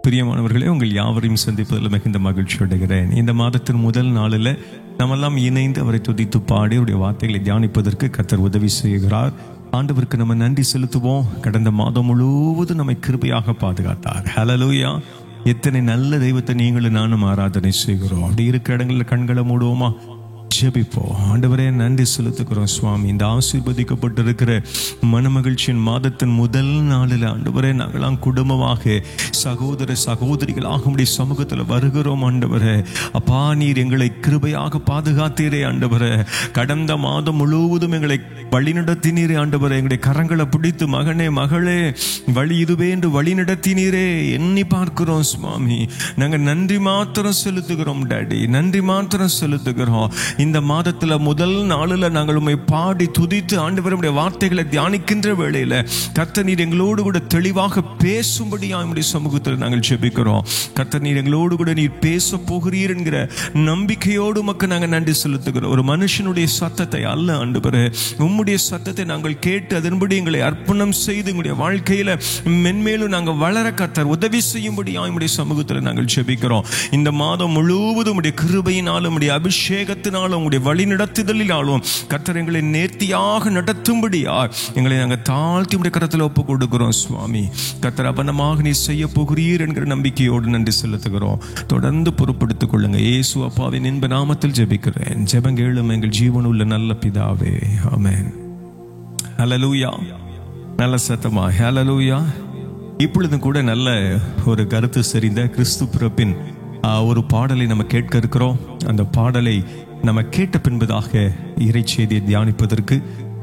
பிரியமானவர்களே, உங்கள் யாவரையும் சந்திப்பதில் மிகுந்த மகிழ்ச்சி அடைகிறேன். இந்த மாதத்தின் முதல் நாளில் நம்மெல்லாம் இணைந்து அவரை துதித்து பாடி அவருடைய வார்த்தைகளை தியானிப்பதற்கு கர்த்தர் உதவி செய்கிறார். ஆண்டவருக்கு நம்ம நன்றி செலுத்துவோம். கடந்த மாதம் முழுவதும் நம்மை கிருபையாக பாதுகாத்தார். ஹல்லேலூயா! எத்தனை நல்ல தெய்வத்தை நீங்களும் நானும் ஆராதனை செய்கிறோம். அப்படி இருக்கிற இடங்களில் கண்களை மூடுவோமா? ஜெபிப்போம். ஆண்டவரே, நன்றி செலுத்துகிறோம் சுவாமி. இந்த ஆசீர்வதிக்கப்பட்டிருக்கிற மனமகிழ்ச்சியின் மாதத்தின் முதல் நாளில் ஆண்டவரே, நாங்களாம் குடும்பமாக சகோதர சகோதரிகளாக உம்முடைய சமூகத்தில் வருகிறோம். ஆண்டவரே அப்பா, நீர் எங்களை கிருபையாக பாதுகாத்தீரே. ஆண்டவரே, கடந்த மாதம் முழுவதும் எங்களை வழிநடத்தினீரே. ஆண்டவரே, எங்களுடைய கரங்களை பிடித்து மகனே மகளே வழி இதுவே என்று வழி நடத்தினீரே. எண்ணி பார்க்கிறோம் சுவாமி. நாங்கள் நன்றி மாத்திரம் செலுத்துகிறோம் டாடி, நன்றி மாத்திரம் செலுத்துகிறோம். இந்த மாதத்துல முதல் நாளில் நாங்கள் உம்மை பாடி துதித்து ஆண்டவருடைய வார்த்தைகளை தியானிக்கின்ற வேளையில கர்த்தர் நீர் எங்களோடு கூட தெளிவாக பேசும்படியா நம்முடைய சமூகத்தில் நாங்கள் ஜெபிக்கிறோம். கர்த்தர் நீர் எங்களோடு கூட நீர் பேச போகிறீர் என்கிற நம்பிக்கையோடு உமக்கு நாங்கள் நன்றி செலுத்துகிறோம். ஒரு மனுஷனுடைய சத்தத்தை அல்ல ஆண்டவரே, உம்முடைய சத்தத்தை நாங்கள் கேட்டு அதன்படி எங்களை அர்ப்பணம் செய்து எங்களுடைய வாழ்க்கையில மென்மேலும் நாங்கள் வளர கர்த்தர் உதவி செய்யும்படியா நம்முடைய சமூகத்தில் நாங்கள் ஜெபிக்கிறோம். இந்த மாதம் முழுவதும் உம்முடைய கிருபையினாலும் உம்முடைய அபிஷேகத்தினாலும் உங்களுடைய வழி நடத்துதலினாலும் கர்த்தர் எங்களை நேர்த்தியாக நடத்தும்படியா எங்களை நாங்கள் தாழ்த்தி உடைய கரத்தில் ஒப்புக் கொடுக்கிறோம் சுவாமி. கர்த்தர் அப்பனமாக நீ செய்ய போகிறீர் என்கிற நம்பிக்கையோடு நன்றி செலுத்துகிறோம். தொடர்ந்து பொறுப்படுத்திக் கொள்ளுங்க. இயேசு அப்பாவின் இன்ப நாமத்தில் ஜெபிக்கிறேன். ஜெபங்கேளும் எங்கள் ஜீவனுள்ள நல்ல பிதாவே, ஆமென். ஹல்லேலூயா! நல்ல சத்தமா ஹல்லேலூயா! இப்பொழுதும் கூட நல்ல ஒரு கருத்து செறிந்த கிறிஸ்து பிறப்பின் ஒரு பாடலை நம்ம கேட்க இருக்கிறோம். அந்த பாடலை நம்ம கேட்ட பின்பதாக இறை செய்தியை தியானிப்பதற்கு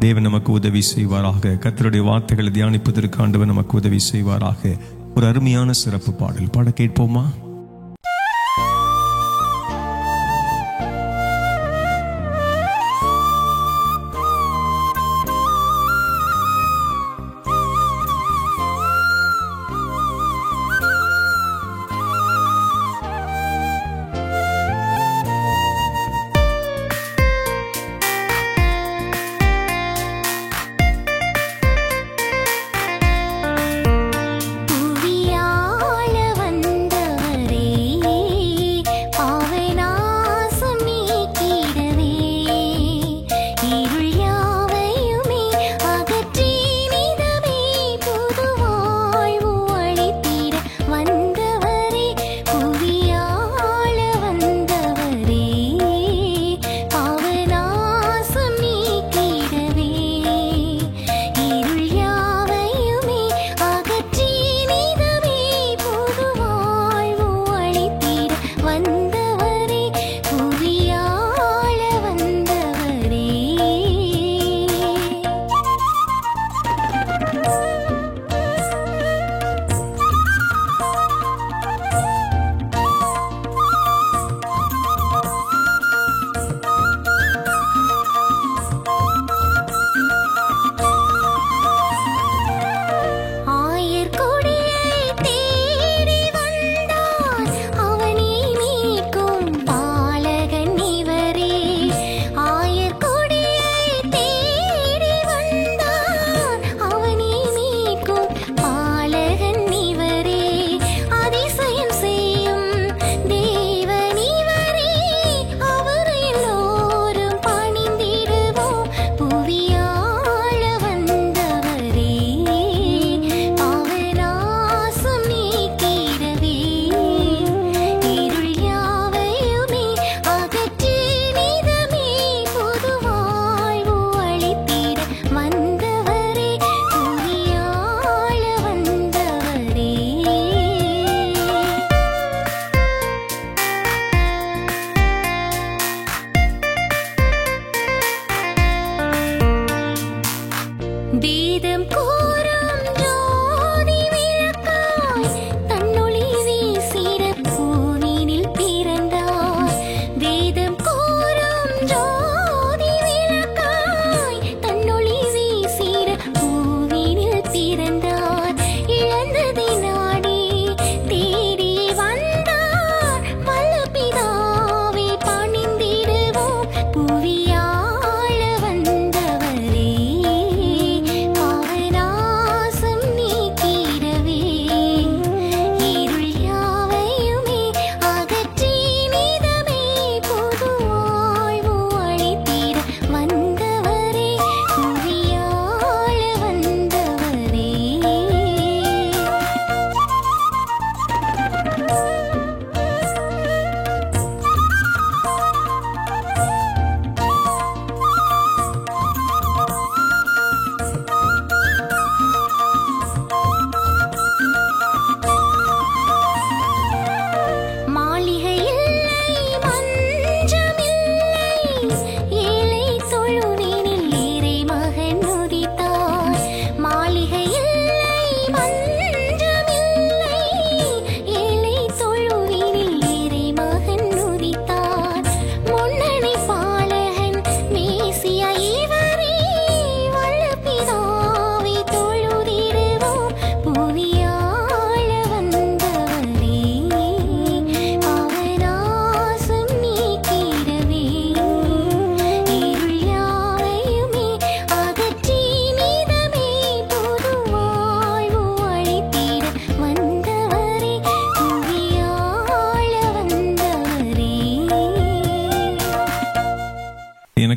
தேவன் நமக்கு உதவி செய்வாராக. கர்த்தருடைய வார்த்தைகளை தியானிப்பதற்கு ஆண்டவர் நமக்கு உதவி செய்வாராக. ஒரு அருமையான சிறப்பு பாடல் பாட கேட்போமா? புவியாள வந்தவரே, பாவனா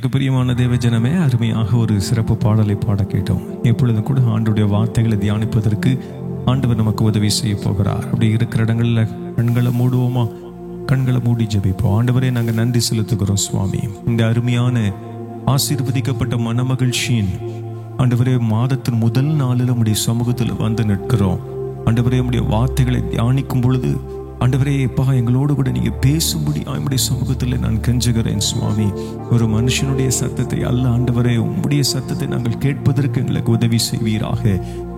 எனக்கு பிரியமான தேவ ஜனமே, அருமையாக ஒரு சிறப்பு பாடலை பாட கேட்டோம். எப்பொழுதும் கூட ஆண்டுடைய வார்த்தைகளை தியானிப்பதற்கு ஆண்டவர் நமக்கு உதவி செய்ய போகிறார். அப்படி இருக்கிற இடங்கள்ல கண்களை மூடுவோமா? கண்களை மூடி ஜெபிப்போம். ஆண்டவரே, நாங்கள் நன்றி செலுத்துகிறோம் சுவாமி. இந்த அருமையான ஆசீர்வதிக்கப்பட்ட மனமகிழ்ச்சியின் ஆண்டவரே மாதத்தின் முதல் நாளில் உம்முடைய சமூகத்தில் வந்து நிற்கிறோம். ஆண்டவரே, உம்முடைய வார்த்தைகளை தியானிக்கும் பொழுது ஆண்டவரே எப்பா எங்களோடு கூட நீங்க பேசும்படி உம்முடைய சமூகத்தில் நான் கெஞ்சுகிறேன் சுவாமி. ஒரு மனுஷனுடைய சத்தத்தை அல்ல ஆண்டவரே, உம்முடைய சத்தத்தை நாங்கள் கேட்பதற்கு எங்களுக்கு உதவி செய்வீராக.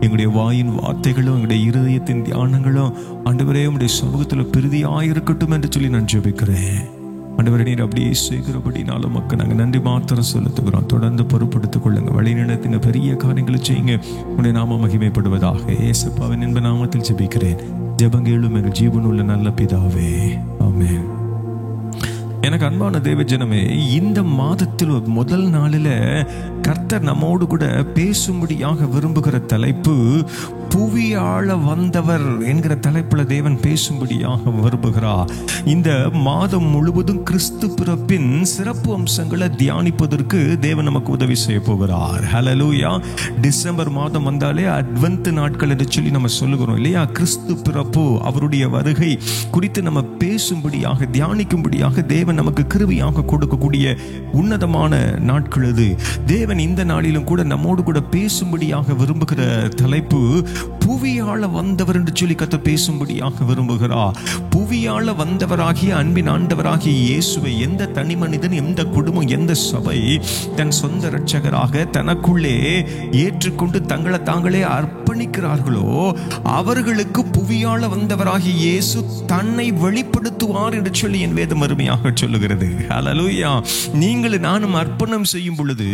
எங்களுடைய வாயின் வார்த்தைகளும் எங்களுடைய இருதயத்தின் தியானங்களும் ஆண்டவரே உம்முடைய சமூகத்தில் பிரதியாயிருக்கட்டும் என்று சொல்லி நான் ஜெபிக்கிறேன். ஆண்டவரே, நீர் அப்படியே செய்கிறபடினாலும் மக்கள் நாங்கள் நன்றி மாத்திரம் செலுத்துகிறோம். தொடர்ந்து பொறுப்படுத்திக் கொள்ளுங்க, வழிநடத்துங்க, பெரிய காரியங்களை செய்யுங்க. உடைய நாம மகிமைப்படுவதாக. இயேசுவின் இன்ப நாமத்தில் ஜெபிக்கிறேன். ஜெபங்கேளும் எங்கள் ஜீவனுள்ள நல்ல பிதாவே, ஆமென். எனக்கு அன்பான தேவ ஜனமே, இந்த மாதத்தில் முதல் நாளில் கர்த்தர் நம்மோடு கூட பேசும்படியாக விரும்புகிற தலைப்பு புவியாள வந்தவர் என்கிற தலைப்புல தேவன் பேசும்படியாக விரும்புகிறார். இந்த மாதம் முழுவதும் கிறிஸ்து பிறப்பின் சிறப்பு அம்சங்களை தியானிப்பதற்கு தேவன் நமக்கு உதவி செய்ய போகிறார். ஹல்லேலூயா. டிசம்பர் மாதம் வந்தாலே அட்வென்ட் நாட்கள் என்று சொல்லி நம்ம சொல்லுகிறோம் இல்லையா? கிறிஸ்து பிறப்பு, அவருடைய வருகை குறித்து நம்ம பேசும்படியாக தியானிக்கும்படியாக தேவன் நமக்கு கிருபையாக கொடுக்கக்கூடிய உன்னதமான நாட்கள் அது. தேவன் இந்த நாளிலும் கூட நம்மோடு கூட பேசும்படியாக விரும்புகிற தலைப்பு புவியாள வந்தவர் என்று சொல்லி கர்த்தர் பேசும்படியாக விரும்புகிறார். புவியாள வந்தவராகிய அன்பின் ஆண்டவராகிய இயேசுவை எந்த தனி மனிதன், எந்த குடும்பம், எந்த சபை தன் சொந்த இரட்சகராக தனக்குள்ளே ஏற்றுக்கொண்டு தங்களை தாங்களே அர்ப்பணிக்கிறார்களோ அவர்களுக்கு புவியாள வந்தவராகிய இயேசு தன்னை வெளிப்படுத்துவார் என்று சொல்லி என் வேதம் அருமையாக சொல்லுகிறது. ஹல்லேலூயா. நீங்கள் நானும் அர்ப்பணம் செய்யும் பொழுது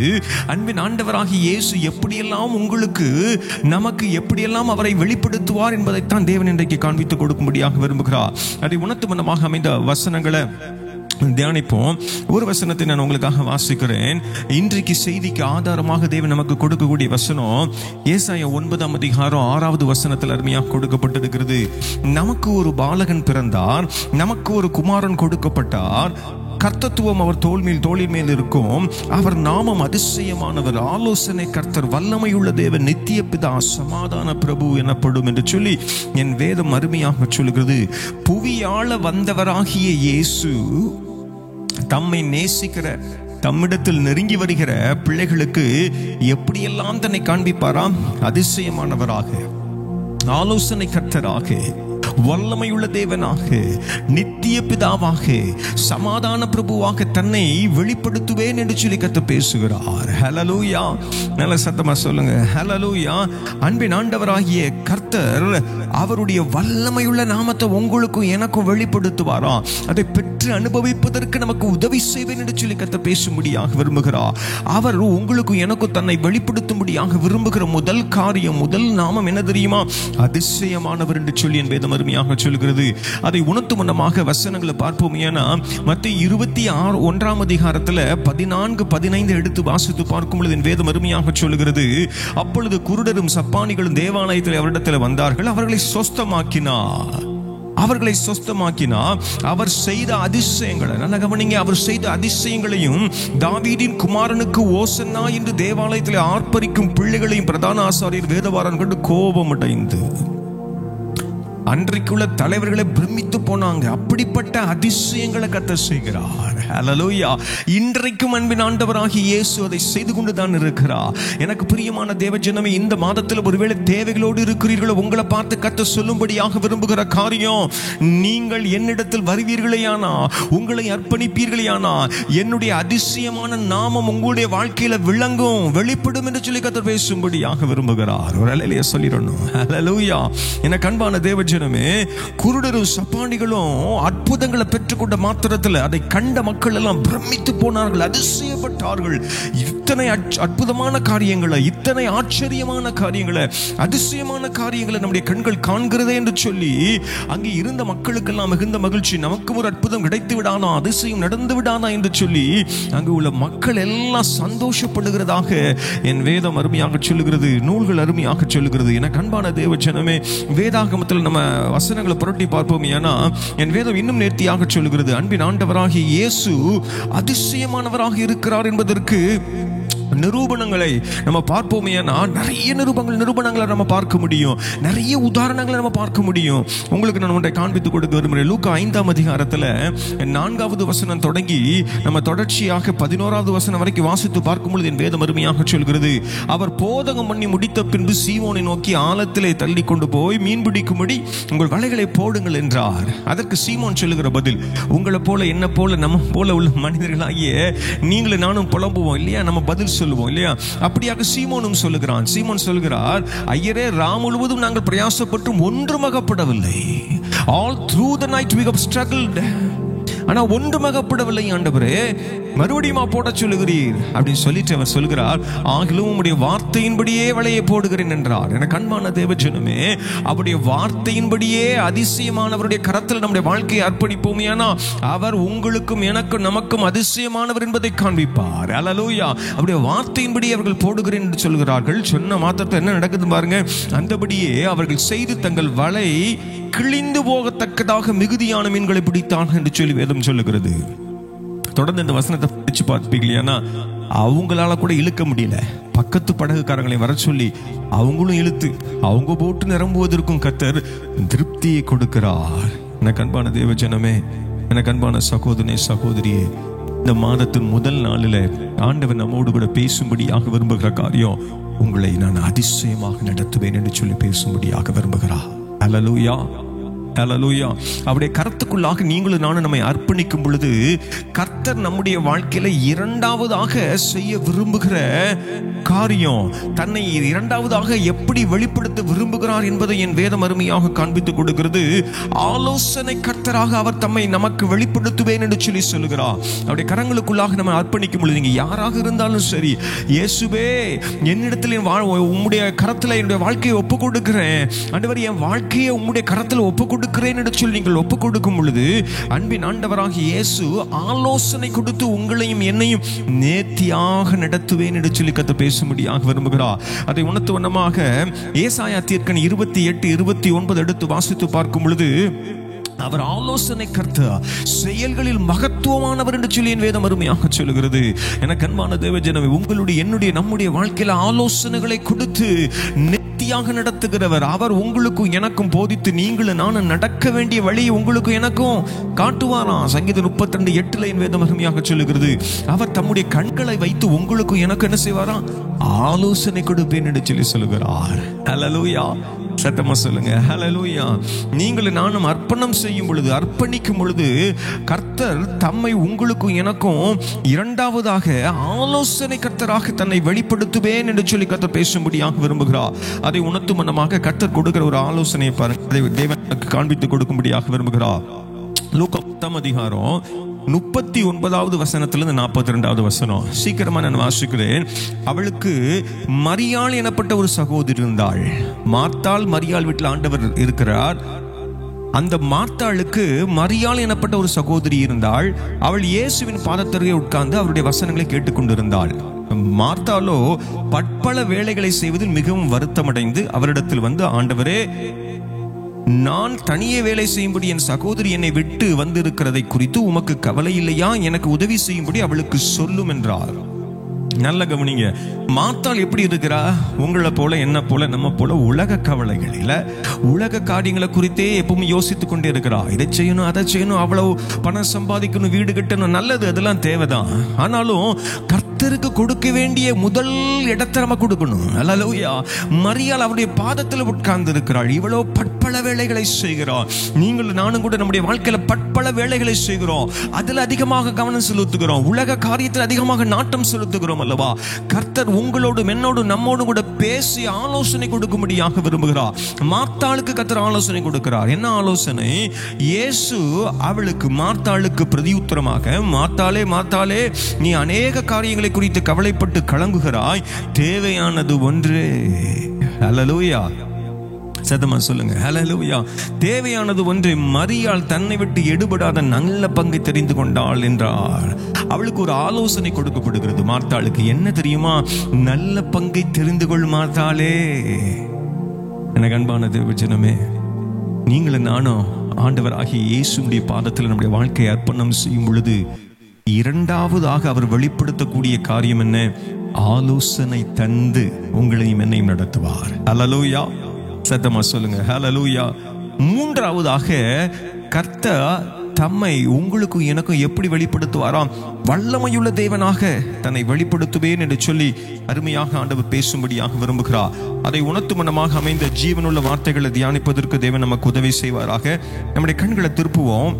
அன்பின் ஆண்டவராகிய இயேசு எப்படியெல்லாம் உங்களுக்கு நமக்கு எப்படியெல்லாம் அவரை வெளிப்படுத்துவார் என்பதைத்தான் தேவன் இன்றைக்கு காண்பித்துக் கொடுக்கும்படியாக விரும்புகிறார். அதை உணர்த்தும் விதமாக அமைந்த வசனங்களை தியானிப்போம். ஒரு வசனத்தை நான் உங்களுக்காக வாசிக்கிறேன். இன்றைக்கு செய்திக்கு ஆதாரமாக தேவன் நமக்கு கொடுக்கக்கூடிய வசனம் ஏசாயா 9ஆம் அதிகாரம் 6வது வசனத்தில் அருமையாக கொடுக்கப்பட்டிருக்கிறது. நமக்கு ஒரு பாலகன் பிறந்தார், நமக்கு ஒரு குமாரன் கொடுக்கப்பட்டார், கர்த்தத்துவம் அவர் தோளின் மேல் இருக்கும், அவர் நாமம் அதிசயமானவர், ஆலோசனை கர்த்தர், வல்லமையுள்ள தேவன், நித்திய பிதா, சமாதான பிரபு எனப்படும் என்று சொல்லி என் வேதம் அருமையாக சொல்கிறது. புவியாள வந்தவராகிய இயேசு தம்மை நேசிக்கிற, தம்மிடத்தில் நெருங்கி வருகிற பிள்ளைகளுக்கு எப்படியெல்லாம் தன்னை காண்பிப்பாராம்? அதிசயமானவராக, ஆலோசனை கர்த்தராக, வல்லமையுள்ள தேவனாக, நித்திய பிதாவாக, சமாதான பிரபுவாக தன்னை வெளிப்படுத்துவேன் என்று சொல்லி கர்த்தர் பேசுகிறார். ஹல்லேலூயா. நல்ல சத்தமா சொல்லுங்க, ஹல்லேலூயா. அன்பின் ஆண்டவராகிய கர்த்தர் அவருடைய வல்லமையுள்ள நாமத்தை உங்களுக்கும் எனக்கும் வெளிப்படுத்துவாராம். அதை பெற்று அனுபவிப்பதற்கு நமக்கு உதவி செய்வேன் என்று சொல்லி கர்த்தர் பேசும்படியாக விரும்புகிறார். அவர் உங்களுக்கும் எனக்கும் தன்னை வெளிப்படுத்தும்படியாக விரும்புகிற முதல் காரியம், முதல் நாமம் என்ன தெரியுமா? அதிசயமானவர் என்று சொல்லி என் வேதம் அருமையாக சொல்கிறது. அதை உணர்த்தும் வண்ணமாக வசனங்களை பார்ப்போம். ஏன்னா மத்தேயு 26ஆம் அதிகாரத்தில் 14-15 எடுத்து வாசித்து பார்க்கும் பொழுது என் வேதம் அருமையாக சொல்கிறது. அப்பொழுது குருடரும் சப்பானிகளும் தேவாலயத்தில் அவரிடத்தில் வந்தார்கள், அவர்களை சொஸ்தமாக்கினார். அவர் செய்த அதிசயங்களை நல்ல கவனிங்க. அவர் செய்த அதிசயங்களையும் தாவீதின் குமாரனுக்கு ஓசன்னா என்று தேவாலயத்தில் ஆர்ப்பரிக்கும் பிள்ளைகளையும் பிரதான ஆசாரியர் வேதபாரன் கண்டு கோபமடைந்து அன்றைக்குள்ள தலைவர்களை பிரமித்து போனாங்க. அப்படிப்பட்ட அதிசயங்களை கர்த்தர் செய்கிறார். ஹல்லேலூயா. இன்றைக்கும் அன்பின் ஆண்டவராகிய இயேசு அதை செய்து கொண்டு தான் இருக்கிறார். எனக்கு பிரியமான தேவ ஜனமே, இந்த மாதத்தில் ஒருவேளை தேவைகளோடு இருக்கிறீர்களோ, உங்களை பார்த்து கர்த்தர் சொல்லும்படியாக விரும்புகிற காரியம், நீங்கள் என்னிடத்தில் வருவீர்களேயானா, உங்களை அர்ப்பணிப்பீர்களேயானா, என்னுடைய அதிசயமான நாமம் உங்களுடைய வாழ்க்கையில விளங்கும், வெளிப்படும் என்று சொல்லி கர்த்தர் பேசும்படியாக விரும்புகிறார். ஒரு அல்லேலூயா சொல்லிடணும். ஹல்லேலூயா. எனக்கு அன்பான தேவ குருடரும் சப்பானிகளும் அற்புதங்களை பெற்றுக்கொண்ட மாத்திரத்தில் அதை கண்ட மக்கள் எல்லாம் பிரமித்து போனார்கள், அதிசயப்பட்டார்கள். இத்தனை அற்புதமான காரியங்களை, இத்தனை ஆச்சரியமான காரியங்களை, அதிசயமான காரியங்களை நம்முடைய கண்கள் காண்கிறதே என்று சொல்லி அங்கே இருந்த மக்களுக்கெல்லாம் மிகுந்த மகிழ்ச்சி. நமக்கும் ஒரு அற்புதம் கிடைத்து விடானா, அதிசயம் நடந்து விடானா என்று சொல்லி அங்கு உள்ள மக்கள் எல்லாம் சந்தோஷப்படுகிறதாக என் வேதம் அருமையாக சொல்லுகிறது, நூல்கள் அருமையாக சொல்லுகிறது. எனக்கு அன்பான தேவ ஜனமே, வேதாகமத்தில் நம்ம வசனங்களை புரட்டி பார்ப்போம். ஏன்னா என் வேதம் இன்னும் நேர்த்தியாக சொல்லுகிறது, அன்பின் ஆண்டவராகிய இயேசு அதிசயமானவராக இருக்கிறார் என்பதற்கு நிரூபணங்களை நம்ம பார்ப்போம். ஏன்னா நிறைய நிரூபணங்களை நம்ம பார்க்க முடியும், நிறைய உதாரணங்களை நம்ம பார்க்க முடியும். உங்களுக்கு நான் ஒன்றை காண்பித்து கொடுக்க விரும்புகிறேன். லூக்கா 5ஆம் அதிகாரத்தில் 4வது வசனம் தொடங்கி நம்ம தொடர்ச்சியாக 11வது வசனம் வரைக்கும் வாசித்து பார்க்கும் பொழுது என் வேதம் அருமையாக சொல்கிறது, அவர் போதகம் பண்ணி முடித்த பின்பு சீமோனை நோக்கி ஆழத்திலே தள்ளி கொண்டு போய் மீன் பிடிக்கும்படி உங்கள் வலைகளை போடுங்கள் என்றார். அதற்கு சீமோன் சொல்லுகிற பதில், உங்களை போல என்ன போல நம்ம போல உள்ள மனிதர்களாகிய நீங்களும் நானும் புலம்புவோம் இல்லையா, நம்ம பதில் சொல்லுவோம் இல்லையா. அப்படியாக சீமோனும் சொல்லுகிறான். சீமோன் சொல்கிறார், ஐயரே ராம் முழுவதும் நாங்கள் பிரயாசப்பட்டும் ஒன்றும் அகப்படவில்லை. All through the night we have struggled. ஆனா ஒன்றும் அகப்படவில்லை ஆண்டவரே, மறுபடியுமா போட சொல்லுகிறீர் அப்படின்னு சொல்லிட்டு அவர் சொல்கிறார், ஆகிலும் உம்முடைய வார்த்தையின்படியே வலையை போடுகிறேன் என்றார். எனக்கு அன்பான தேவஜனமே, அவருடைய வார்த்தையின்படியே அதிசயமானவருடைய கரத்தில் நம்முடைய வாழ்க்கையை அர்ப்பணிப்போம். ஏன்னா அவர் உங்களுக்கும் எனக்கும் நமக்கும் அதிசயமானவர் என்பதை காண்பிப்பார். அல்லேலூயா. அவருடைய வார்த்தையின்படி அவர்கள் போடுகிறேன் என்று சொல்கிறார்கள். சொன்ன மாத்திரத்தில் என்ன நடக்குது பாருங்க. அந்தபடியே அவர்கள் செய்து தங்கள் வலை கிழிந்து போகத்தக்கதாக மிகுதியான மீன்களை பிடித்தார்கள் என்று சொல்லி வேதம் சொல்லுகிறது. தொடர்ந்து இந்த வசனத்தை படிச்சு பார்ப்பீங்களா, அவங்களால கூட இழுக்க முடியல. பக்கத்து படகுக்காரங்களை வர சொல்லி அவங்களும் இழுத்து அவங்க போட்டு நிரம்புவதற்கும் கர்த்தர் திருப்தியை கொடுக்கிறார். எனக்கு அன்பான தேவஜனமே, எனக்கு அன்பான சகோதரனே சகோதரியே, இந்த மாதத்தின் முதல் நாளில் ஆண்டவர் நம்மோடு கூட பேசும்படியாக விரும்புகிற காரியம், உங்களை நான் அதிசயமாக நடத்துவேன் என்று சொல்லி பேசும்படியாக விரும்புகிறார். அல்லேலூயா, அல்லேலூயா. அவருடைய கருத்துக்குள்ளாக நீங்களும் நானும் நம்மை அர்ப்பணிக்கும் பொழுது கர்த்தர் நம்முடைய வாழ்க்கையில இரண்டாவதாக செய்ய விரும்புகிற காரியம், தன்னை இரண்டாவதாக எப்படி வெளிப்படுத்த விரும்புகிறார் என்பதை என் வேதம் அருமையாக காண்பித்துக் கொடுக்கிறது. ஆலோசனை கர்த்தராக அவர் தம்மை நமக்கு வெளிப்படுத்துவேன் என்று சொல்லி சொல்லுகிறார். அவருடைய கரங்களுக்குள்ளாக நம்ம அர்ப்பணிக்கும் பொழுது, நீங்க யாராக இருந்தாலும் சரி, இயேசுவே என்னிடத்தில் உம்முடைய கரத்தில் என்னுடைய வாழ்க்கையை ஒப்புக் கொடுக்கிறேன் ஆண்டவர், என் வாழ்க்கையை உம்முடைய கரத்தில் ஒப்புக் கொடுக்கிறேன் என்று சொல்லி நீங்கள் ஒப்புக் கொடுக்கும் பொழுது அன்பின் ஆண்டவராகிய இயேசு ஆலோசனை கொடுத்து உங்களையும் என்னையும் நேர்த்தியாக நடத்துவேன் என்று சொல்லி கர்த்தர் பேசும்படியாக விரும்புகிறார். அதை உணர்த்து வண்ணமாக ஏசாயா தீர்க்கன் 28:29 எடுத்து வாசித்து பார்க்கும் பொழுது, அவர் ஆலோசனை கர்த்தர், செயல்களில் மகத்துவமானவர் என்று சொல்லி என் வேதம் அருமையாக சொல்லுகிறது. எனக்கு அன்பான தேவஜனமே, உங்களுடைய என்னுடைய நம்முடைய வாழ்க்கையில ஆலோசனைகளை கொடுத்து நேர்த்தியாக நடத்துகிறவர். அவர் உங்களுக்கும் எனக்கும் போதித்து நீங்களும் நானும் நடக்க வேண்டிய வழியை உங்களுக்கும் எனக்கும் காட்டுவாராம். சங்கீதம் 32:8 என் வேதம் அருமையாக சொல்லுகிறது, அவர் தம்முடைய கண்களை வைத்து உங்களுக்கும் எனக்கு என்ன செய்வாராம், ஆலோசனை கொடுப்பேன் என்று சொல்லி சொல்லுகிறார். அல்லேலூயா. சத்தமா சொல்லுங்க ஹல்லேலூயா. நீங்களும் நானும் அர்ப்பணம் செய்யும் பொழுது, அர்ப்பணிக்கும் பொழுது கர்த்தர் தம்மை உங்களுக்கும் எனக்கும் இரண்டாவதாக ஆலோசனை கர்த்தராக தன்னை வெளிப்படுத்துவேன் என்று சொல்லி கர்த்தர் பேசும்படியாக விரும்புகிறார். அதை உணர்த்தும் மனமாக கர்த்தர் கொடுக்கிற ஒரு ஆலோசனையை பாருங்க, அதை தேவனுக்கு காண்பித்து கொடுக்கும்படியாக விரும்புகிறார். லூக்கா 10ஆம் அதிகாரம் 39வது வசனத்திலிருந்து 42வது வசனம் சீக்கிரமா நான் வாசிக்கிறேன். அவளுக்கு மரியாள் எனப்பட்ட ஒரு சகோதரி இருந்தாள். மார்த்தாள் மரியாள் வீட்டில் ஆண்டவர் இருக்கிறார். அந்த மார்த்தாளுக்கு மரியாள் எனப்பட்ட ஒரு சகோதரி இருந்தாள். அவள் இயேசுவின் பாதத்தருகே உட்கார்ந்து அவருடைய வசனங்களை கேட்டுக்கொண்டிருந்தாள். மார்த்தாளோ பற்பல வேலைகளை செய்வதில் மிகவும் வருத்தமடைந்து அவரிடத்தில் வந்து, ஆண்டவரே, நான் தனியே வேலை செய்யும்படி என் சகோதரி என்னை விட்டு வந்திருக்கிறதை குறித்து உமக்கு கவலை இல்லையா? எனக்கு உதவி செய்யும்படி அவளுக்கு சொல்லும் என்றார். நல்ல கவனிங்க, மார்த்தாள் எப்படி இருக்கிறா? உங்களை போல என்ன போல நம்ம போல உலக கவலைகளில உலக காரியங்களை குறித்தே எப்பவும் யோசித்துக் கொண்டே இருக்கிறா. இதை செய்யணும், அதை செய்யணும், அவ்வளவு பணம் சம்பாதிக்கணும், வீடு கட்டணும், நல்லது, அதெல்லாம் தேவைதான். ஆனாலும் கர்த்தருக்கு கொடுக்க வேண்டிய முதல் இடத்தை நம்ம கொடுக்கணும். அல்லேலூயா. மரியாள் அவருடைய பாதத்தில் உட்கார்ந்து இருக்கிறாள். இவ்வளவு பற்பல வேலைகளை செய்கிறாள். நீங்கள் நானும் கூட நம்முடைய வாழ்க்கையில பற்பல வேலைகளை செய்கிறோம். அதில் அதிகமாக கவனம் செலுத்துகிறோம். உலக காரியத்தில் அதிகமாக நாட்டம் செலுத்துகிறோம் அல்லவா? கர்த்தர் உங்களோடும் என்னோடும் நம்மோடும் கூட பேசி ஆலோசனை கொடுக்கும்படியாக விரும்புகிறார். மார்த்தாளுக்கு கர்த்தர் ஆலோசனை கொடுக்கிறார். என்ன ஆலோசனை? இயேசு அவளுக்கு, மார்த்தாளுக்கு பிரதியுத்தரமாக, மார்த்தாளே மார்த்தாளே, நீ அநேக காரியங்களை குறித்து கவலைப்பட்டு கலங்குகிறாய், தேவையானது ஒன்றே. அல்லேலூயா. சத்தமா சொல்லுங்க ஹல்லேலூயா. தேவையானது ஒன்று. மரியாள் தன்னை விட்டு எடுபடாத நல்ல பங்கை தெரிந்து கொண்டாள் என்றார். அவளுக்கு ஒரு ஆலோசனை கொடுக்கப்படுகிறது. மார்த்தாளுக்கு என்ன தெரியுமா? நல்ல பங்கை தெரிந்து கொள் மார்த்தாளே. எனக்கு அன்பான தேவஜனமே, நீங்களும் நானும் ஆண்டவராகிய இயேசுடைய பாதத்தில் நம்முடைய வாழ்க்கையை அர்ப்பணம் செய்யும் பொழுது இரண்டாவதாக அவர் வெளிப்படுத்தக்கூடிய காரியம் என்ன? ஆலோசனை தந்து உங்களையும் என்னையும் நடத்துவார். ஹல்லேலூயா, சத்தமா சொல்லுங்க ஹல்லேலூயா. மூன்றாவதாக கர்த்தர் தம்மை உங்களுக்கும் எனக்கும் எப்படி வெளிப்படுத்துவாராம்? வல்லமையுள்ள தேவனாக தன்னை வெளிப்படுத்துவேன் என்று சொல்லி அருமையாக ஆண்டவர் பேசும்படியாக விரும்புகிறார். அதை உணர்த்தும் மனமாக அமைந்த ஜீவனுள்ள வார்த்தைகளை தியானிப்பதற்கு தேவன் நமக்கு உதவி செய்வாராக. நம்முடைய கண்களை திருப்புவோம்.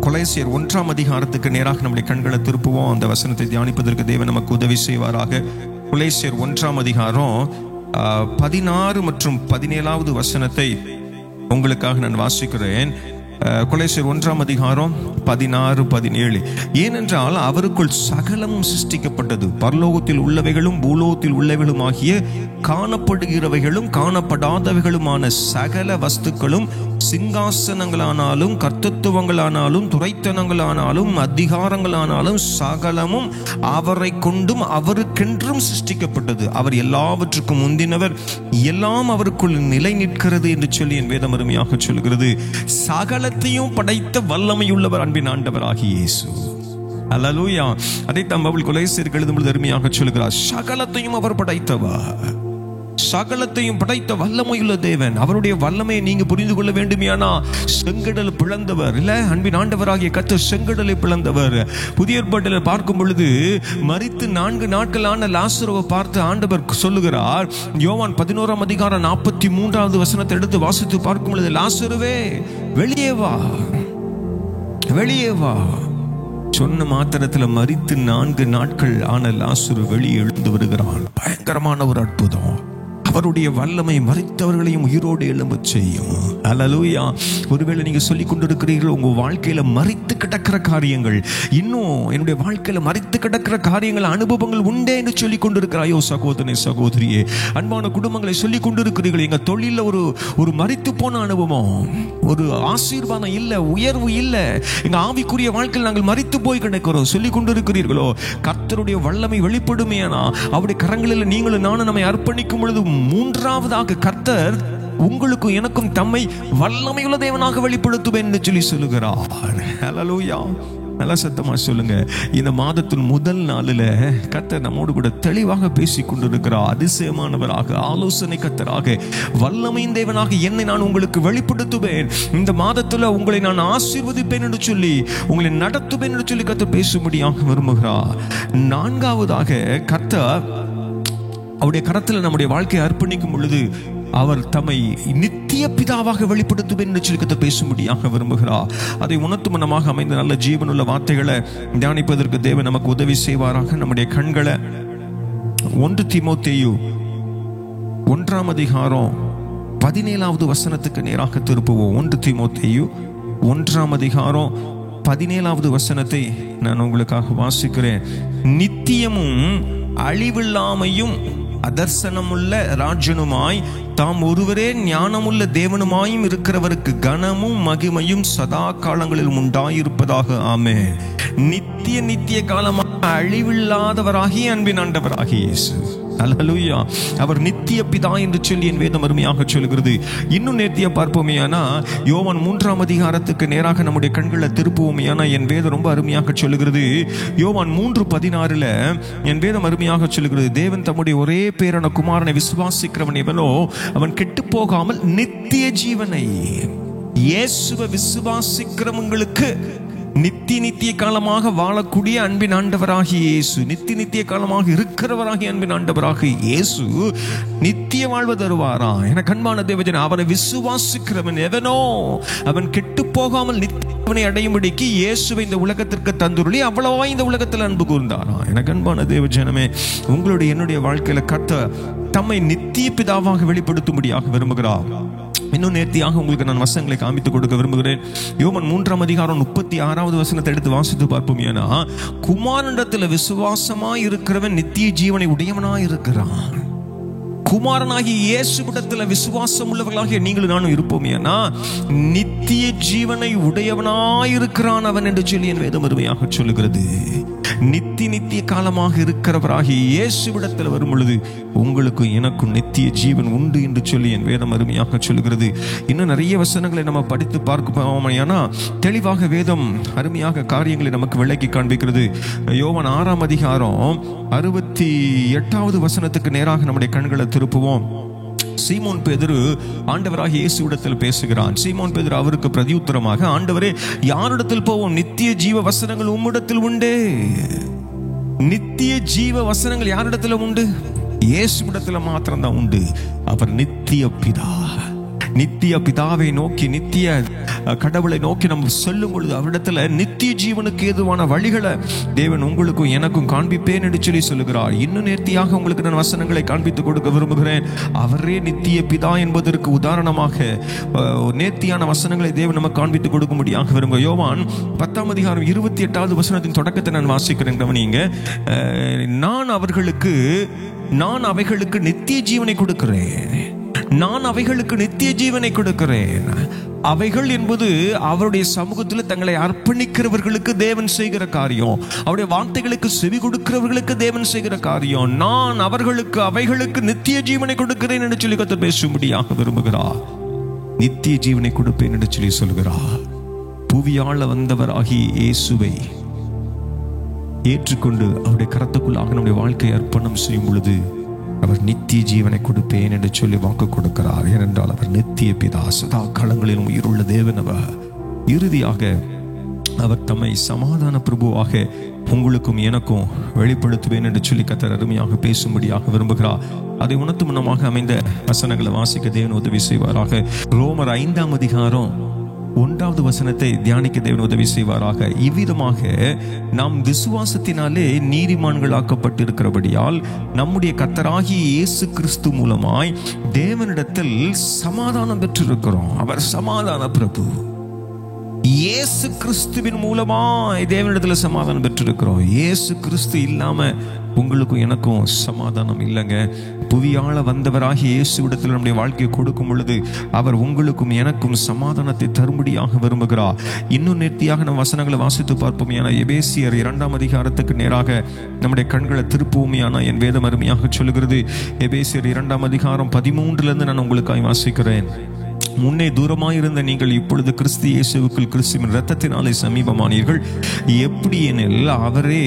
கொலேசியர் 1ஆம் அதிகாரத்துக்கு நேராக நம்முடைய கண்களை திருப்புவோம். அந்த வசனத்தை தியானிப்பதற்கு தேவன் நமக்கு உதவி செய்வாராக. கொலேசியர் 1ஆம் அதிகாரம் 16 மற்றும் 17வது வசனத்தை உங்களுக்காக நான் வாசிக்கிறேன். கொலேசியர் 1ஆம் அதிகாரம் 16, 17. ஏனென்றால் அவருக்குள் சகலமும் சிருஷ்டிக்கப்பட்டது, பரலோகத்தில் உள்ளவைகளும் பூலோகத்தில் உள்ளவைகளும் ஆகிய காணப்படுகிறவைகளும் காணப்படாதவைகளுமான சகல வஸ்துக்களும், சிங்காசனங்களானாலும் கர்த்தத்துவங்களானாலும் துரைத்தனங்களானாலும் அதிகாரங்களானாலும் சகலமும் அவரை கொண்டும் அவருக்கென்றும் சிருஷ்டிக்கப்பட்டது. அவர் எல்லாவற்றுக்கும் முந்தினவர், எல்லாம் அவருக்குள் நிலை நிற்கிறது என்று சொல்லி என் வேதம் அருமையாக சொல்கிறது. சகலத்தையும் படைத்த வல்லமையுள்ளவர் அன்பின் ஆண்டவராகிய இயேசு. அல்லேலூயா. அதைத்தான் பவுல் கொலேசியருக்கு எழுதும் பொழுது அருமையாக சொல்கிறார். சகலத்தையும் அவர் படைத்தவர், சகலத்தையும் படைத்த வல்லமையுள்ள தேவன். அவருடைய வல்லமையை நீங்க புரிந்து கொள்ள வேண்டுமையானா செங்கடல் பிளந்தவர் இல்ல, அன்பின் ஆண்டவராகிய கர்த்தர் செங்கடலை பிளந்தவர். புதிய ஏற்பாட்டில் பார்க்கும் பொழுது மரித்து 4 நாட்களான லாசருவை பார்த்து ஆண்டவர் சொல்லுகிறார். யோவான் 11ஆம் அதிகாரம் 43வது வசனத்தை எடுத்து வாசித்து பார்க்கும் பொழுது, லாசருவே வெளியே வா, வெளியே வா சொன்ன மாத்திரத்தில் மரித்து 4 நாட்கள் ஆன லாசரு வெளியே எழுந்து வருகிறான். பயங்கரமான ஒரு அற்புதம். அவருடைய வல்லமை மரித்தவர்களையும் உயிரோடு எழும்ப செய்யும். அல்லேலூயா. ஒருவேளை நீங்க சொல்லிக் கொண்டிருக்கிறீர்கள், உங்க வாழ்க்கையில மரித்து கிடக்கிற காரியங்கள், இன்னும் என்னுடைய வாழ்க்கையில மரித்து கிடக்கிற காரியங்கள், அனுபவங்கள் உண்டே என்று சொல்லிக் கொண்டிருக்கிறாயோ சகோதரனே, சகோதரியே, அன்பான குடும்பங்களை சொல்லிக் கொண்டிருக்கிறீர்கள். எங்க தொழில ஒரு மரித்து போன அனுபவம், ஒரு ஆசீர்வாதம் இல்ல, உயர்வு இல்ல, எங்க ஆவிக்குரிய வாழ்க்கையில் நாங்கள் மரித்து போய் கிடக்கிறோம் சொல்லிக் கொண்டிருக்கிறீர்களோ, கர்த்தருடைய வல்லமை வெளிப்படுமையானா அவருடைய கரங்களில் நீங்களும் நானும் நம்மை அர்ப்பணிக்கும் பொழுது மூன்றாவதாக கர்த்தர் உங்களுக்கும் எனக்கும் தம்மை வல்லமையுள்ள தேவனாக வெளிப்படுத்துவேன் என்று சொல்லி சொல்லுகிறார். ஹல்லேலூயா. நல்ல சத்தமா சொல்லுங்க. இந்த மாதத்தின் முதல் நாளில் கர்த்தர் நம்மோடு கூட தெளிவாக பேசிக் கொண்டிருக்கிறார். அதிசயமானவராக, ஆலோசனை கர்த்தராக, வல்லமையின் தேவனாக என்னை நான் உங்களுக்கு வெளிப்படுத்துவேன், இந்த மாதத்தில் உங்களை நான் ஆசீர்வதிப்பேன் என்று சொல்லி, உங்களை நடத்துவேன் என்று சொல்லி கர்த்தர் பேசும்படியாக விரும்புகிறார். நான்காவதாக கர்த்தர் அவருடைய கரத்தில் நம்முடைய வாழ்க்கையை அர்ப்பணிக்கும் பொழுது அவர் தம்மை நித்திய பிதாவாக வெளிப்படுத்துவேன் என்று சொல்லி பேசும்படியாக விரும்புகிறார். அதை உணர்த்தும் மனமாக அமைந்த நல்ல ஜீவனுள்ள வார்த்தைகளை தியானிப்பதற்கு தேவன் நமக்கு உதவி செய்வாராக. நம்முடைய கண்களை 1 தீமோத்தேயு 1ஆம் அதிகாரம் 17வது வசனத்துக்கு நேராக திருப்புவோம். 1 தீமோத்தேயு 1ஆம் அதிகாரம் 17வது வசனத்தை நான் உங்களுக்காக வாசிக்கிறேன். நித்தியமும் அழிவில்லாமையும் அதர்சனமுள்ள ராஜனுமாய் தாம் ஒருவரே ஞானமுள்ள தேவனுமாயும் இருக்கிறவருக்கு கனமும் மகிமையும் சதா காலங்களில் உண்டாயிருப்பதாக. ஆமென். நித்திய காலமாக அழிவில்லாதவராகிய அன்பின் ஆண்டவராகிய இயேசு. அல்லேலூயா. அவர் நித்திய பிதா என்று சொல்லி என் வேதம் அருமையாக சொல்கிறது. இன்னும் நேர்த்தியா பார்ப்போமேயானா யோவான் 3ஆம் அதிகாரத்துக்கு நேராக நம்முடைய கண்களை திருப்புவோமேயானா என் வேதம் ரொம்ப அருமையாக சொல்லுகிறது. யோவான் 3:16 என் வேதம் அருமையாக சொல்லுகிறது. தேவன் தம்முடைய ஒரே பேரான குமாரனை விசுவாசிக்கிறவன் எவனோ அவன் கெட்டு போகாமல் நித்திய ஜீவனை, இயேசுவை விசுவாசிக்கிறவங்களுக்கு நித்திய காலமாக வாழக்கூடிய அன்பின் ஆண்டவராகிய இயேசு, நித்திய காலமாக இருக்கிறவராகிய அன்பின் ஆண்டவராகிய இயேசு நித்திய வாழ்வு தருவாரா. என கண்பான தேவஜன, அவனை விசுவாசிக்கிறவன் எவனோ அவன் கெட்டு போகாமல் நித்தியவனை அடையும்படிக்கு இயேசுவை இந்த உலகத்திற்கு தந்துருளி அவ்வளவா இந்த உலகத்தில் அன்பு கூர்ந்தாரா. என கண்பான தேவஜனமே, உங்களுடைய என்னுடைய வாழ்க்கையில கர்த்தர் தம்மை நித்திய பிதாவாக வெளிப்படுத்தும்படியாக விரும்புகிறார். இன்னும் நேர்த்தியாக உங்களுக்கு நான் வசனங்களை காமித்துக் கொடுக்க விரும்புகிறேன். யோவான் 3ஆம் அதிகாரம் 36வது வசனத்தை எடுத்து வாசித்து பார்ப்போம். ஏன்னா குமாரனிடத்தில் விசுவாசமாய் இருக்கிறவன் நித்திய ஜீவனை உடையவனாய் இருக்கிறான். குமாரனாகிய இயேசுவிடத்தில் விசுவாசம் உள்ளவர்களாகிய நீங்களும் நானும் இருப்போம். ஏன்னா நித்திய ஜீவனை உடையவனாய் இருக்கிறான் அவன் என்று சொல்லி என் வேதம் அருமையாக சொல்லுகிறது. நித்திய காலமாக இருக்கிறவராகிய இயேசுவிடத்தில் வரும் பொழுது உங்களுக்கும் எனக்கும் நித்திய ஜீவன் உண்டு என்று சொல்லி என் வேதம் அருமையாக சொல்கிறது. இன்னும் நிறைய வசனங்களை நம்ம படித்து பார்க்க, ஏன்னா தெளிவாக வேதம் அருமையாக காரியங்களை நமக்கு விளக்கி காண்பிக்கிறது. யோவான் 6ஆம் அதிகாரம் 68வது வசனத்துக்கு நேராக நம்முடைய கண்களை திருப்புவோம். சீமோன் பேதுரு ஆண்டவராகிய இயேசுவிடத்தில் பேசுகிறான். சீமோன் பேதுரு அவருக்கு பிரதியுத்தரமாக, ஆண்டவரே, யாரிடத்தில் போவோம்? நித்திய ஜீவ வசனங்கள் உம்மிடத்தில் உண்டே. நித்திய ஜீவ வசனங்கள் யாரிடத்துல உண்டு? இயேசுவிடத்துல மாத்திரம்தான் உண்டு. அவர் நித்திய பிதா. நித்திய பிதாவை நோக்கி, நித்திய கடவுளை நோக்கி நம்ம சொல்லும் பொழுது அவரிடத்துல நித்திய ஜீவனுக்கு ஏதுவான வழிகளை தேவன் உங்களுக்கும் எனக்கும் காண்பிப்பேன் என்று சொல்லி சொல்லுகிறார். இன்னும் நேர்த்தியாக உங்களுக்கு நான் வசனங்களை காண்பித்து கொடுக்க விரும்புகிறேன். அவரே நித்திய பிதா என்பதற்கு உதாரணமாக நேர்த்தியான வசனங்களை தேவன் நமக்கு காண்பித்து கொடுக்கும்படியாக விரும்புகிறேன். யோவான் 10ஆம் அதிகாரம் 28வது வசனத்தின் தொடக்கத்தை நான் வாசிக்கிறேன், கவனிங்க. நான் அவைகளுக்கு நித்திய ஜீவனை கொடுக்கிறேன். நான் அவைகளுக்கு நித்திய ஜீவனை கொடுக்கிறேன். அவைகள் என்பது அவருடைய சமூகத்தில் தங்களை அர்ப்பணிக்கிறவர்களுக்கு தேவன் செய்கிற காரியம். அவருடைய வார்த்தைகளுக்கு செவி கொடுக்கிறவர்களுக்கு தேவன் செய்கிற காரியம். நான் அவைகளுக்கு நித்திய ஜீவனை கொடுக்கிறேன் என்று சொல்லி கர்த்தர் பேசும்படியாக விரும்புகிறார். நித்திய ஜீவனை கொடுப்பேன் என்று சொல்லி சொல்கிறார். புவியாள வந்தவர் ஆகிய இயேசுவை ஏற்றுக்கொண்டு அவருடைய கரத்துக்குள்ளாக நம்முடைய வாழ்க்கையை அர்ப்பணம் செய்யும் பொழுது அவர் நித்திய ஜீவனை கொடுப்பேன் என்று சொல்லி வாக்கு கொடுக்கிறார். ஏனென்றால் அவர் நித்திய பிதா, சதா காலங்களிலும் உயிருள்ள தேவன். அவர் இறுதியாக அவர் தம்மை சமாதான பிரபுவாக உங்களுக்கும் எனக்கும் வெளிப்படுத்துவேன் என்று சொல்லி கர்த்தர் அருமையாக பேசும்படியாக விரும்புகிறார். அதை உணர்த்தும் முன்னமாக அமைந்த வசனங்களை வாசிக்க தேவன் உதவி செய்வாராக. ரோமர் 5ஆம் அதிகாரம் 1வது வசனத்தை தியானிக்க தேவன் உதவி செய்வாராக. இவ்விதமாக நாம் விசுவாசத்தினாலே நீதிமான்களாக்கப்பட்டிருக்கிறபடியால் நம்முடைய கர்த்தராகிய இயேசு கிறிஸ்து மூலமாய் தேவனிடத்தில் சமாதானம் பெற்றிருக்கிறோம். அவர் சமாதான பிரபு. இயேசு கிறிஸ்துவின் மூலமாய் தேவனிடத்தில் சமாதானம் பெற்றிருக்கிறோம். இயேசு கிறிஸ்து இல்லாம உங்களுக்கும் எனக்கும் சமாதானம் இல்லைங்க. புவியாள வந்தவராகிய இயேசுவிடத்தில் நம்முடைய வாழ்க்கையை கொடுக்கும் பொழுது அவர் உங்களுக்கும் எனக்கும் சமாதானத்தை தரும்படியாக விரும்புகிறார். இன்னும் நேர்த்தியாக நம்ம வசனங்களை வாசித்து பார்ப்போம். ஏன்னா எபேசியர் 2ஆம் அதிகாரத்துக்கு நேராக நம்முடைய கண்களை திருப்புவோமையான என் வேதம் அருமையாக சொல்லுகிறது. எபேசியர் 2ஆம் அதிகாரம் 13லிருந்து நான் உங்களுக்காக வாசிக்கிறேன். முன்னே தூரமாயிருந்த நீங்கள் இப்பொழுது கிறிஸ்து இயேசுவுக்குள் கிறிஸ்துவின் இரத்தத்தினாலே சமீபமானீர்கள். எப்படி எனில் அவரே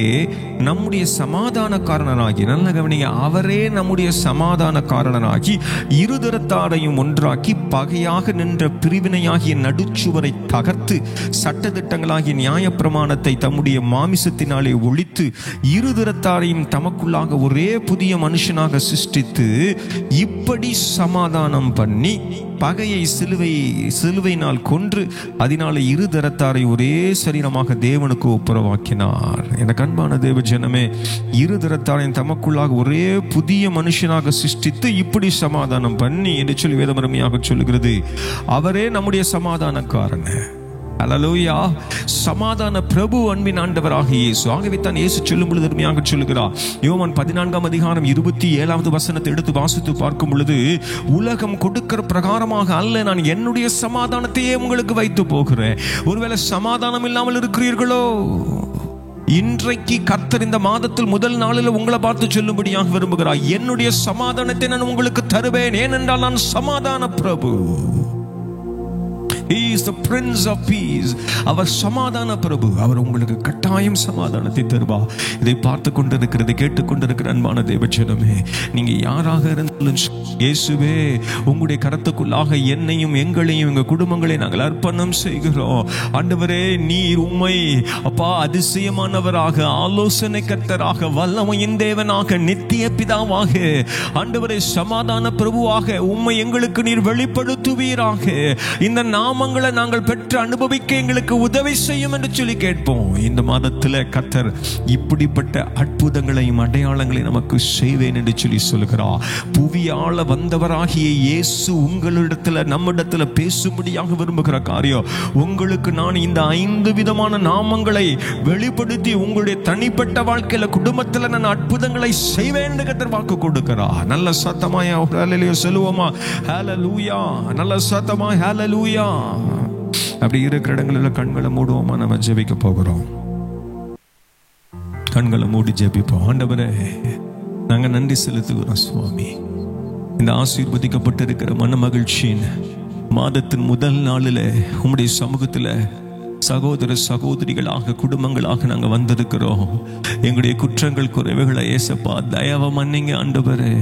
நம்முடைய சமாதான காரணராகி, நல்ல கவனிங்க, அவரே நம்முடைய சமாதான காரணராகி இருதரத்தாரையும் ஒன்றாக்கி பகையாக நின்ற பிரிவினையாகிய நடுச்சுவரை தகர்த்து சட்டதிட்டங்களாகிய நியாயப்பிரமாணத்தை தம்முடைய மாமிசத்தினாலே ஒழித்து இருதரத்தாரையும் தமக்குள்ளாக ஒரே புதிய மனுஷனாக சிருஷ்டித்து இப்படி சமாதானம் பண்ணி பகையை சிலுவையினால் கொன்று அதனால இருதரத்தாரை ஒரே சரீரமாக தேவனுக்கு ஒப்புரவாக்கினார். எனக்கு அன்பான தேவ ஜனமே, இருதரத்தாரையும் தமக்குள்ளாக ஒரே புதிய மனுஷனாக சிருஷ்டித்து இப்படி சமாதானம் பண்ணி என்று சொல்லி வேதம் அருமையாக சொல்லுகிறது. அவரே நம்முடைய சமாதானக்காரன். அல்லேலூயா. சமாதான பிரபு, அன்பின் ஆண்டவராக இயேசு. ஆகவே தான் இயேசு சொல்லும் பொழுது அருமையாக சொல்லுகிறார். யோவான் 14ஆம் அதிகாரம் 27வது வசனத்தை எடுத்து வாசித்து பார்க்கும் பொழுது, உலகம் கொடுக்கிற பிரகாரமாக அல்ல, நான் என்னுடைய சமாதானத்தையே உங்களுக்கு வைத்து போகிறேன். ஒருவேளை சமாதானம் இல்லாமல் இருக்கிறீர்களோ, இன்றைக்கு கர்த்தர் இந்த மாதத்தில் முதல் நாளில் உங்களை பார்த்து சொல்லும்படியாக விரும்புகிறார். என்னுடைய சமாதானத்தை நான் உங்களுக்கு தருவேன். ஏனென்றால் நான் சமாதான பிரபு. He is the Prince of Peace. அவர் சமாதான பிரபு. அவர் உங்களுக்கு கட்டாயம் சமாதானத்தை தருவார். இதை பார்த்து கொண்டிருக்கிறது, கேட்டுக்கொண்டிருக்கிற அன்பான தேவஜனமே, நீங்க யாராக இருந்தாலும் இயேசுவே உங்களுடைய கரத்துக்குள்ளாக என்னையும் எங்களையும் எங்க குடும்பங்களை நாங்கள் அர்ப்பணம் செய்கிறோம். ஆண்டவரே, நீர் உம்மை அப்பா அதிசயமானவராக, ஆலோசனை கர்த்தராக, வல்லமையின் தேவனாக, நித்திய பிதாவாக, ஆண்டவரே சமாதான பிரபுவாக உம்மை எங்களுக்கு நீர் வெளிப்படுத்துவீராக. இந்த நாமங்களை நாங்கள் பெற்று அனுபவிக்க எங்களுக்கு உதவி செய்யும் என்று சொல்லி கேட்போம். இந்த மாதத்தில் கர்த்தர் இப்படிப்பட்ட அற்புதங்களையும் அடையாளங்களையும் நமக்கு செய்வேன் என்று சொல்லி சொல்கிறார். புவியாள வந்தவராகிய இயேசு உங்களிடத்தில் நம்மிடத்தில் பேசும்படியாக விரும்புகிற காரியம், உங்களுக்கு நான் இந்த 5 விதமான நாமங்களை வெளிப்படுத்தி உங்களுடைய தனிப்பட்ட வாழ்க்கையில குடும்பத்தில் நான் அற்புதங்களை செய்வேன் என்று கர்த்தர் வாக்கு கொடுக்கிறார். நல்ல சத்தமாய் ஹல்லேலூயா சொல்லுவோமா? ஹல்லேலூயா. நல்ல சத்தமாய் ஹல்லேலூயா. அப்படி இருக்கிற இடங்களில் கண்களை மூடுவோமா? நம்ம ஜெபிக்க போகிறோம். கண்களை மூடி ஜெபிப்போம். ஆண்டவரே, நாங்க நன்றி செலுத்துகிறோம் சுவாமி. இந்த ஆசீர்வதிக்கப்பட்டிருக்கிற மன மகிழ்ச்சியின் மாதத்தின் முதல் நாளில் உம்முடைய சமூகத்தில் சகோதர சகோதரிகளாக குடும்பங்களாக நாங்கள் வந்திருக்கிறோம். எங்களுடைய குற்றங்கள் குறைவுகளை ஏசப்பா தயவ மன்னிங்க ஆண்டவரே.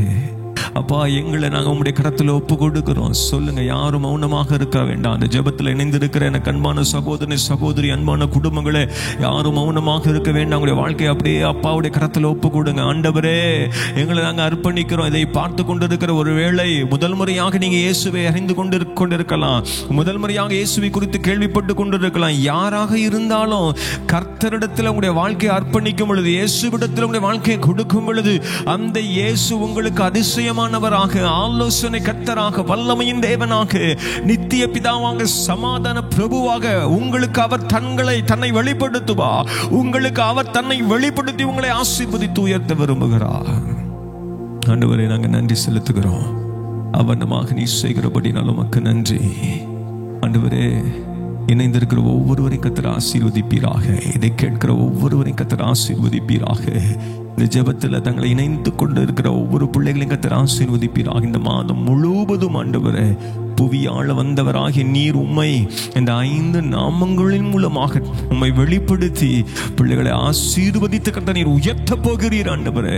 அப்பா, எங்களை நாங்கள் உங்களுடைய கரத்தில் ஒப்பு கொடுக்கிறோம். சொல்லுங்க, யாரும் மௌனமாக இருக்க வேண்டாம். அந்த ஜெபத்தில் இணைந்திருக்கிற எனக்கு அன்பான சகோதரி சகோதரி, அன்பான குடும்பங்களே, யாரும் மௌனமாக இருக்க வேண்டாம். உங்களுடைய வாழ்க்கையை அப்படியே அப்பாவுடைய கரத்தில் ஒப்பு கொடுங்க. ஆண்டவரே, எங்களை நாங்கள் அர்ப்பணிக்கிறோம். இதை பார்த்து கொண்டிருக்கிற ஒரு வேளை முதல் முறையாக நீங்க இயேசுவை அறிந்து கொண்டிருக்கலாம், முதல் முறையாக இயேசுவை குறித்து கேள்விப்பட்டு கொண்டிருக்கலாம். யாராக இருந்தாலும் கர்த்தரிடத்தில் உங்களுடைய வாழ்க்கையை அர்ப்பணிக்கும் பொழுது, இயேசுவிடத்தில் உங்களுடைய வாழ்க்கையை கொடுக்கும் பொழுது, அந்த இயேசு உங்களுக்கு அதிசயமானவராக, ஆலோசனை கர்த்தராக, வல்லமையின் தேவனாக, நித்திய பிதாவாக, சமாதான பிரபுவாக உங்களுக்கு அவர் தன்னை வெளிப்படுத்துவா. உங்களுக்கு அவர் தன்னை வெளிப்படுத்தி உங்களை ஆசீர்வதித்து உயர்த்த விரும்புகிறார். ஆண்டவரே, நாங்கள் நன்றி செலுத்துகிறோம். அவனமாக நீ செய்கிறபடினாலும் உமக்கு நன்றி. ஆண்டவரே, இணைந்திருக்கிற ஒவ்வொருவரையும் கர்த்தர் ஆசீர்வதிப்பீராக. இதை கேட்கிற ஒவ்வொருவரையும் கர்த்தர் ஆசீர்வதிப்பீராக. இந்த ஜெபத்தில் தங்களை இணைந்து கொண்டு இருக்கிற ஒவ்வொரு பிள்ளைகளையும் கர்த்தர் ஆசீர்வதிப்பீராக. இந்த மாதம் முழுவதும் ஆண்டவரே, புவியாள வந்தவராகிய நீர் உம்மை இந்த 5 நாமங்களின் மூலமாக உம்மை வெளிப்படுத்தி பிள்ளைகளை ஆசீர்வதித்து கர்த்தர் நீர் உயர்த்த போகிறீர். ஆண்டவரே,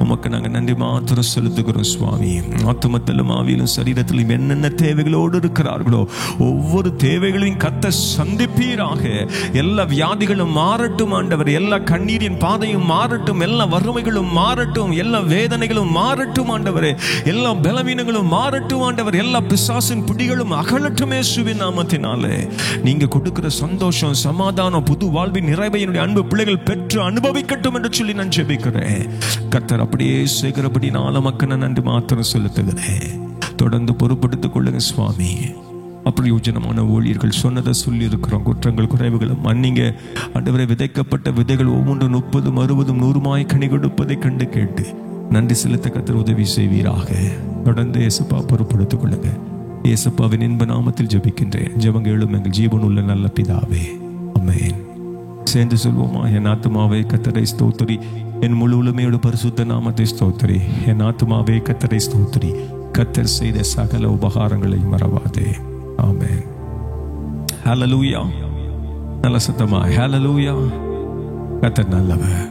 உமக்கு நாங்கள் நன்றி மாத்திரம் செலுத்துகிறோம் சுவாமி. ஆத்துமத்திலும் ஆவியிலும் சரீரத்திலும் என்னென்ன தேவைகளோடு இருக்கிறார்களோ ஒவ்வொரு தேவைகளையும் கர்த்தர் சந்திப்பீராக. எல்லா வியாதிகளும் மாறட்டும் ஆண்டவர், எல்லா கண்ணீரின் பாதையும் மாறட்டும், எல்லா வறுமைகளும் மாறட்டும், எல்லா வேதனைகளும் மாறட்டும் ஆண்டவரே, எல்லா பலவீனங்களும் மாறட்டும் ஆண்டவர், எல்லா பிசாசின் பிடிகளும் அகலட்டும் இயேசுவின் நாமத்தினாலே. நீங்க கொடுக்கிற சந்தோஷம், சமாதானம், புது வாழ்வின் நிறைவை என்னுடைய அன்பு பிள்ளைகள் பெற்று அனுபவிக்கட்டும் என்று சொல்லி நான் ஜெபிக்கிறேன். கர்த்தர் அப்படியே செய்கிறபடினால மக்கள் நான் நன்றி மாத்திரம் செலுத்துகிறேன். தொடர்ந்து பொறுப்படுத்திக் கொள்ளுங்க சுவாமி. அப்பிரயோஜனமான ஊழியர்கள் சொன்னதை சொல்லி இருக்கிறோம். குற்றங்கள் குறைவுகளை மன்னிங்க ஆண்டவரே. விதைக்கப்பட்ட விதைகள் ஒவ்வொன்று 30, 60, 100 கனி கொடுப்பதை கண்டு கேட்டு நன்றி செலுத்த கர்த்தர் உதவி செய்வீராக. தொடர்ந்து இயேசுப்பா பொறுப்படுத்திக் கொள்ளுங்க. இயேசுப்பாவின் இன்ப நாமத்தில் ஜெபிக்கின்றேன். ஜெபங்க எழும் எங்கள் ஜீவன் உள்ள நல்ல பிதாவே, ஆமென். சேர்ந்து சொல்வோமா? என் ஆத்துமாவே கர்த்தரை ஸ்தோத்திரி, என் முழு உலமையோட பரிசுத்த நாமத்தை ஸ்தோத்திரி. என் ஆத்துமாவே கர்த்தரை ஸ்தோத்திரி, கர்த்தர் செய்த சகல உபகாரங்களை மறவாதே. ஆமென். ஹல்லேலூயா. நல்ல சத்தமா ஹல்லேலூயா. கர்த்தர் நல்லவர்.